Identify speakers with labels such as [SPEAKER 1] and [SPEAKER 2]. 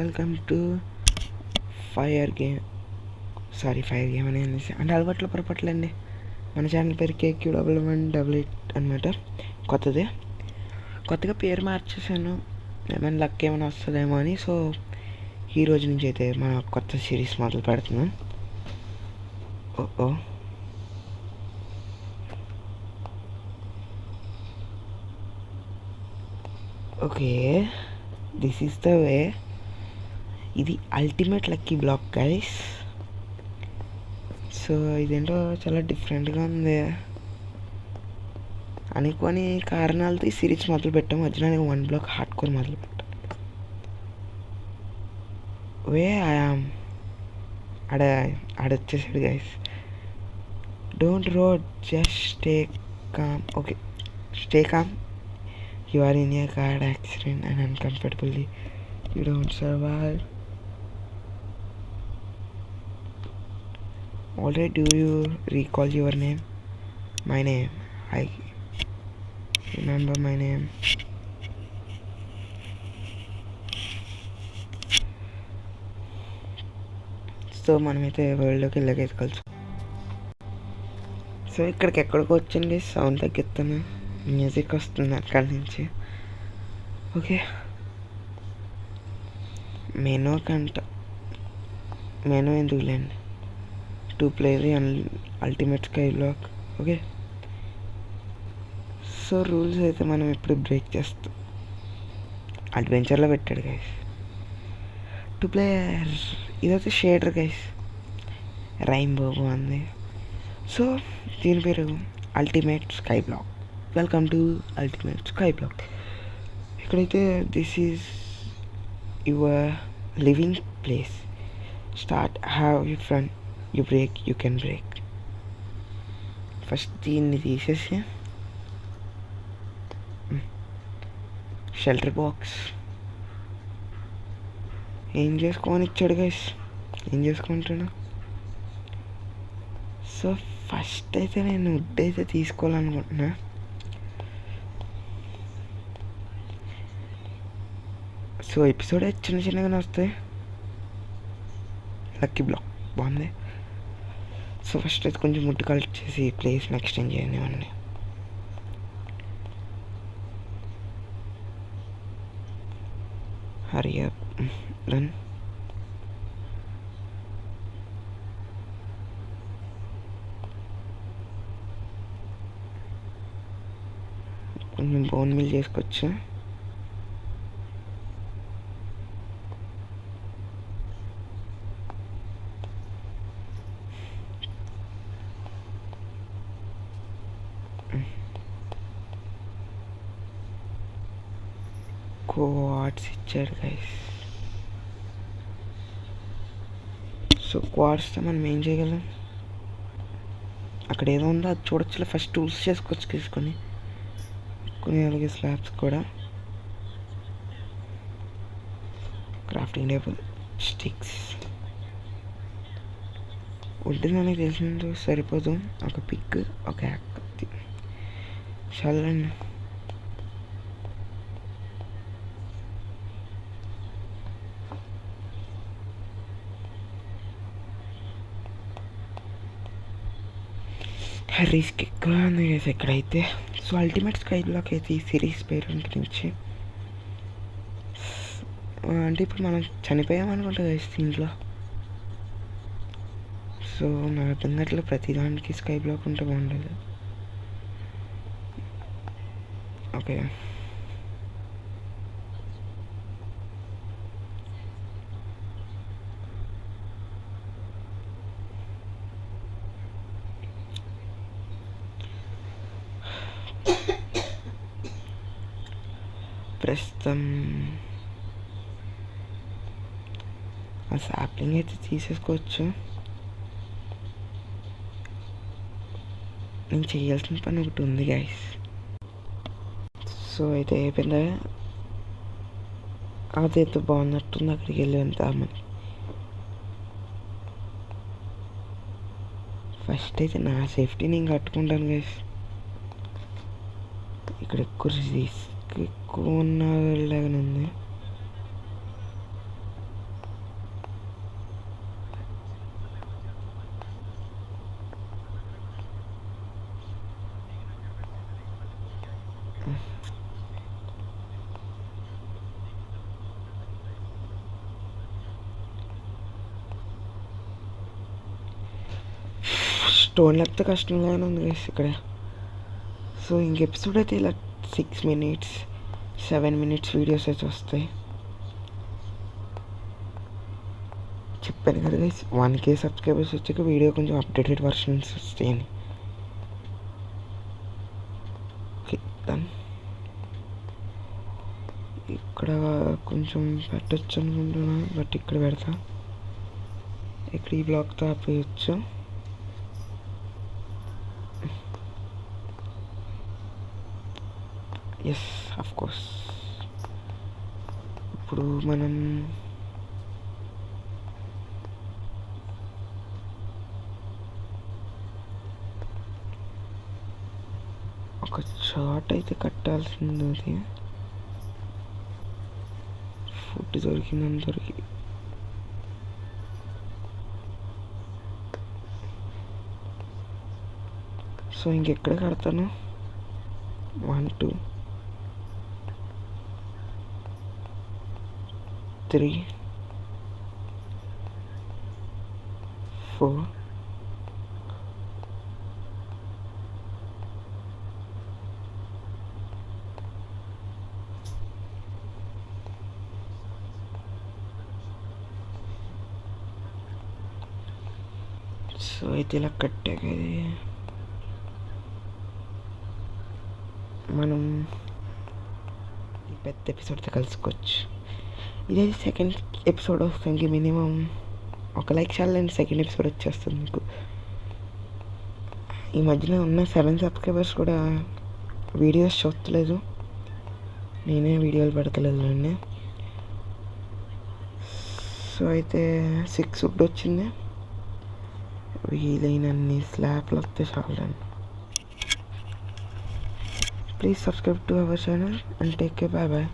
[SPEAKER 1] Welcome to fire game అనేసి అంటే అలవాట్ల పొరపాట్లండి. మన ఛానల్ పేరు KQ1188 అనమాట. కొత్తగా పేరు మార్చేసాను, ఏమైనా లక్ ఏమైనా వస్తుందేమో అని. సో ఈ రోజు నుంచి అయితే మన కొత్త సిరీస్ మొదలు పెడుతున్నాం. Okay, this is the way. ఇది ultimate lucky block guys. So ఇదేంటో చాలా డిఫరెంట్గా ఉంది. అనుకోని కారణాలతో ఈ సిరీస్ మొదలు పెట్టాం. మధ్యలో 1 బ్లాక్ హార్డ్ కోర్ మొదలు పెట్టాం. వే ఐఆమ్ ఆడొచ్చేసాడు guys. Don't road, just stay calm. Okay, stay calm. You are in a car accident and uncomfortably you don't survive. Alright, do you recall your name? My name, I remember my name. So మనమైతే వరల్డ్లోకి వెళ్ళగైతే కలుసు. So ఇక్కడికి ఎక్కడికి వచ్చింది, sound తగ్గిస్తాను, music వస్తుంది అక్కడి నుంచి. Okay, menu ఎందుకులేండి, 2 play the ultimate sky block. Okay, so rules అయితే మనం ఇప్పుడు బ్రేక్ చేస్తాం. అడ్వెంచర్లో పెట్టాడు గైస్. 2 player, ఇదైతే షేడర్ గైస్, రైన్బో బాగుంది. సో దీని పేరు ultimate sky block. Welcome to ultimate sky block. ఇక్కడైతే this is your living place. Start, have you fun, you break, you can break. First దీన్ని తీసేసి షెల్టర్ బాక్స్ ఏం చేసుకోమని ఇచ్చాడు గైస్. ఏం చేసుకుంటాడు. సో ఫస్ట్ అయితే నేను వుడ్ అయితే తీసుకోవాలనుకుంటున్నా. సో ఎపిసోడ్ అయితే చిన్నగానే వస్తాయి. లక్కీ బ్లాక్ బాగుంది. సో ఫస్ట్ అయితే కొంచెం వుడ్ కలెక్ట్ చేసి ప్లేస్ని ఎక్స్టెండ్ చేయండి ఇవన్నీ. Hurry up, done. కొంచెం బోన్ మిల్ చేసుకోవచ్చు. క్వార్ట్స్ ఇచ్చాడు గైస్. సో క్వార్ట్స్తో మనం ఏం చేయగలం, అక్కడ ఏదో ఉందో అది చూడొచ్చులే. ఫస్ట్ టూల్స్ చేసుకోవచ్చు తీసుకొని, అలాగే స్లాబ్స్ కూడా. క్రాఫ్టింగ్ టేబుల్, స్టిక్స్, వుడ్ మనకి తెలిసినందుకు సరిపోదు. ఒక పిక్, ఒక యాక్తి చాలండి. రిస్క్ ఎక్కువ ఉంది ఎక్కడైతే. సో అల్టిమేట్ స్కై బ్లాక్ అయితే ఈ సిరీస్ పేరు గురించి. అంటే ఇప్పుడు మనం చనిపోయామనుకుంటా దీంట్లో. సో నాకు అర్థం కావట్లేదు, ప్రతి దానికి స్కై బ్లాక్ ఉంటే బాగుండదు. ఓకే, ప్రస్తుతం ఆ సాప్లింగ్ అయితే తీసేసుకోవచ్చు. నేను చేయాల్సిన పని ఒకటి ఉంది గైస్. సో అయితే అయిపోయిందా, అదైతే బాగున్నట్టుంది. అక్కడికి వెళ్ళి వెళ్తామని. ఫస్ట్ అయితే నా సేఫ్టీ నేను కట్టుకుంటాను గైస్. ఇక్కడ ఎక్కువ రిస్క్ ఎక్కువ ఉన్నలాగానే ఉంది. స్టోన్ లేకపోతే కష్టంగానే ఉంది గైస్ ఇక్కడ. సో ఇంక ఎపిసోడ్ అయితే ఇలా 6 minutes 7 minutes వీడియోస్ అయితే వస్తాయి. చెప్పాను కదా గైస్ 1K సబ్స్క్రైబర్స్ వచ్చాక వీడియో కొంచెం అప్డేటెడ్ వర్షన్స్ వస్తాయని. Okay done. ఇక్కడ కొంచెం పెట్టచ్చు అనుకుంటున్నాను, బట్ ఇక్కడ పెడతా. ఇక్కడ ఈ బ్లాక్తో ఆపేయచ్చు. Yes of course. ఇప్పుడు మనం ఒక చాట్ అయితే కట్టాల్సింది. అది ఫుడ్ దొరికినందరికి. సో ఇంకెక్కడ కడతాను? 1 2 3 4 సో అయితే ఇలా కట్టాక మనం ఈ పెద్ద ఎపిసోడ్తో కలుసుకోవచ్చు. ఇదైతే సెకండ్ ఎపిసోడ్ వస్తుంది. మినిమం ఒక లైక్ చాలండి, సెకండ్ ఎపిసోడ్ వచ్చేస్తుంది మీకు. ఈ మధ్యన ఉన్న 7 సబ్స్క్రైబర్స్ కూడా వీడియోస్ చూస్తలేదు, నేనే వీడియోలు పెడతలేదు అండి. సో అయితే 6 వుడ్ వచ్చింది. వీలైనన్ని స్లాబ్లు వస్తే చాలండి. Please subscribe to our channel and take care. Bye bye.